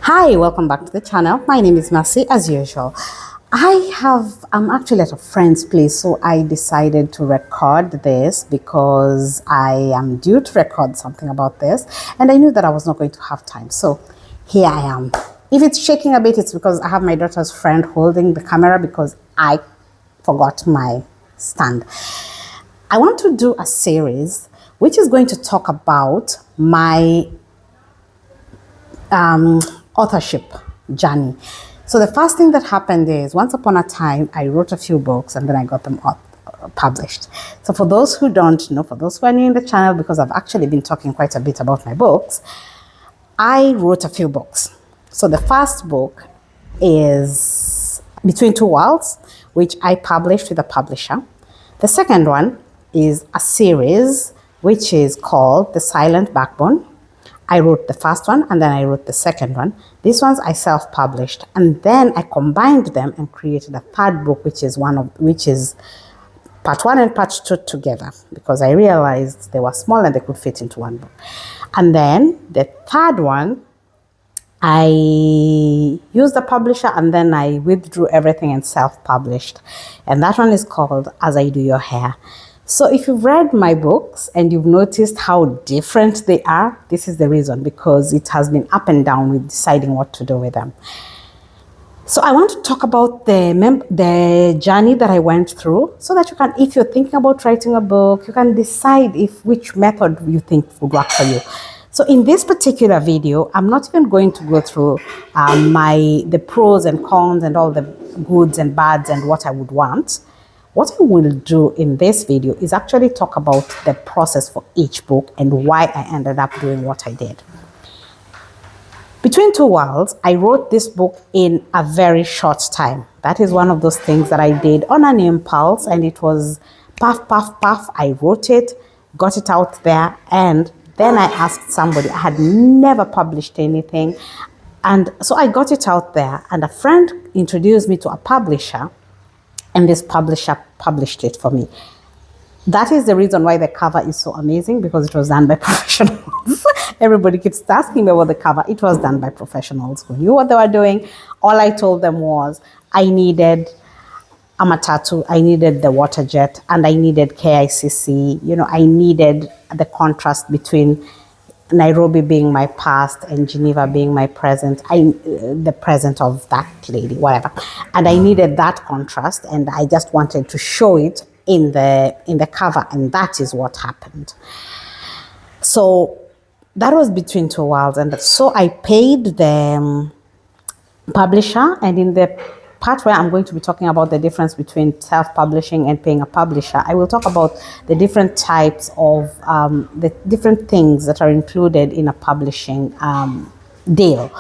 Hi, welcome back to the channel. My name is Mercy, as usual. I'm actually at a friend's place, so I decided to record this because I am due to record something about this, and I knew that I was not going to have time. So here I am. If it's shaking a bit, it's because I have my daughter's friend holding the camera because I forgot my stand. I want to do a series which is going to talk about my authorship journey. So the first thing that happened is once upon a time, I wrote a few books and then I got them published. So for those who don't know, for those who are new in the channel, because I've actually been talking quite a bit about my books, I wrote a few books. So the first book is Between Two Worlds, which I published with a publisher. The second one is a series which is called The Silent Backbone. I wrote the first one and then I wrote the second one. These ones I self-published, and then I combined them and created a third book, which is part one and part two together, because I realized they were small and they could fit into one book. And then the third one, I used the publisher and then I withdrew everything and self-published. And that one is called As I Do Your Hair. So if you've read my books and you've noticed how different they are, this is the reason, because it has been up and down with deciding what to do with them. So I want to talk about the journey that I went through, so that you can, if you're thinking about writing a book, you can decide which method you think would work for you. So in this particular video, I'm not even going to go through the pros and cons and all the goods and bads and what I would want. What I will do in this video is actually talk about the process for each book and why I ended up doing what I did. Between Two Worlds, I wrote this book in a very short time. That is one of those things that I did on an impulse, and it was puff, puff, puff. I wrote it, got it out there, and then I asked somebody. I had never published anything, and so I got it out there, and a friend introduced me to a publisher, and this publisher published it for me. That is the reason why the cover is so amazing, because it was done by professionals. Everybody keeps asking me about the cover. It was done by professionals who knew what they were doing. All I told them was I needed a matatu, I needed the water jet, and I needed KICC. You know, I needed the contrast between Nairobi being my past and Geneva being my present, the present of that lady, whatever. And I needed that contrast, and I just wanted to show it in the cover, and that is what happened. So that was Between Two Worlds, and so I paid the publisher, and in the part where I'm going to be talking about the difference between self-publishing and paying a publisher, I will talk about the different types of the different things that are included in a publishing deal.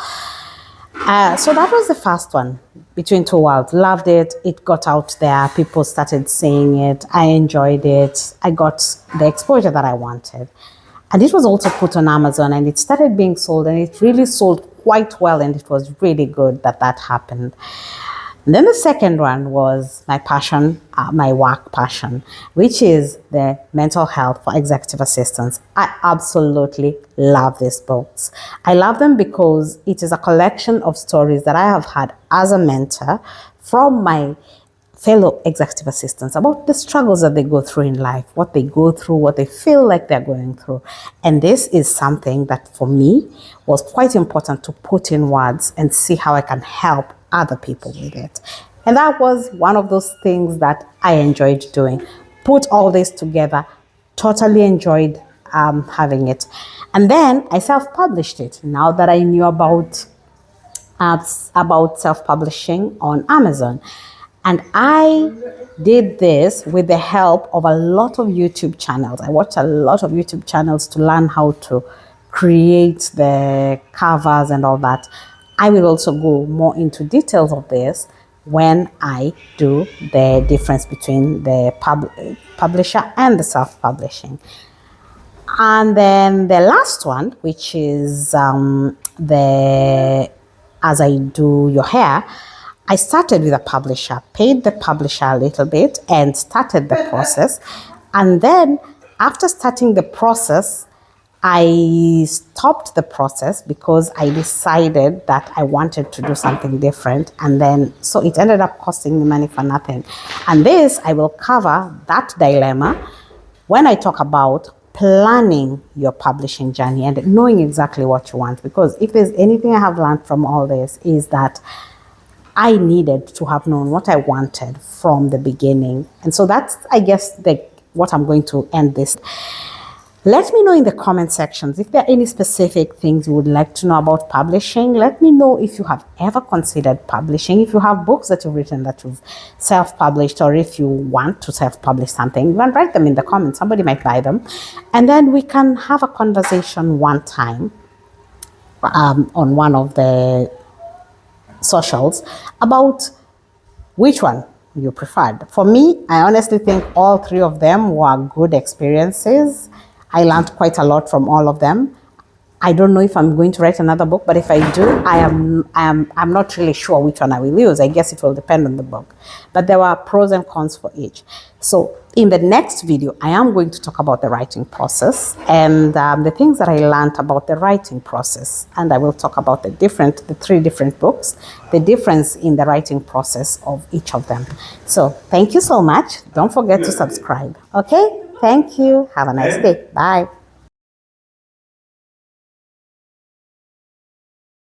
So that was the first one, Between Two Worlds. Loved it. It got out there. People started saying it. I enjoyed it. I got the exposure that I wanted. And it was also put on Amazon, and it started being sold, and it really sold quite well, and it was really good that happened. And then the second one was my passion, my work passion, which is the mental health for executive assistants. I absolutely love these books. I love them because it is a collection of stories that I have had as a mentor from my fellow executive assistants about the struggles that they go through in life, what they go through, what they feel like they're going through. And this is something that for me was quite important to put in words and see how I can help other people with it. And that was one of those things that I enjoyed doing. Put all this together, totally enjoyed having it. And then I self-published it. Now that I knew about self-publishing on Amazon. And I did this with the help of a lot of YouTube channels. I watched a lot of YouTube channels to learn how to create the covers and all that. I will also go more into details of this when I do the difference between the publisher and the self-publishing. And then the last one, which is the As I Do Your Hair, I started with a publisher, paid the publisher a little bit, and started the process. And then after starting the process, I stopped the process because I decided that I wanted to do something different. And then, so it ended up costing me money for nothing. And this, I will cover that dilemma when I talk about planning your publishing journey and knowing exactly what you want. Because if there's anything I have learned from all this is that I needed to have known what I wanted from the beginning. And so that's, I guess, what I'm going to end this. Let me know in the comment sections if there are any specific things you would like to know about publishing. Let me know if you have ever considered publishing, if you have books that you've written that you've self-published, or if you want to self-publish something, you can write them in the comments. Somebody might buy them. And then we can have a conversation one time on one of the socials about which one you preferred. For me, I honestly think all three of them were good experiences. I learned quite a lot from all of them. I don't know if I'm going to write another book, but if I do, I'm not really sure which one I will use. I guess it will depend on the book. But there were pros and cons for each. So in the next video, I am going to talk about the writing process and the things that I learned about the writing process. And I will talk about the three different books, the difference in the writing process of each of them. So thank you so much. Don't forget to subscribe. Okay? Thank you. Have a nice day. Bye.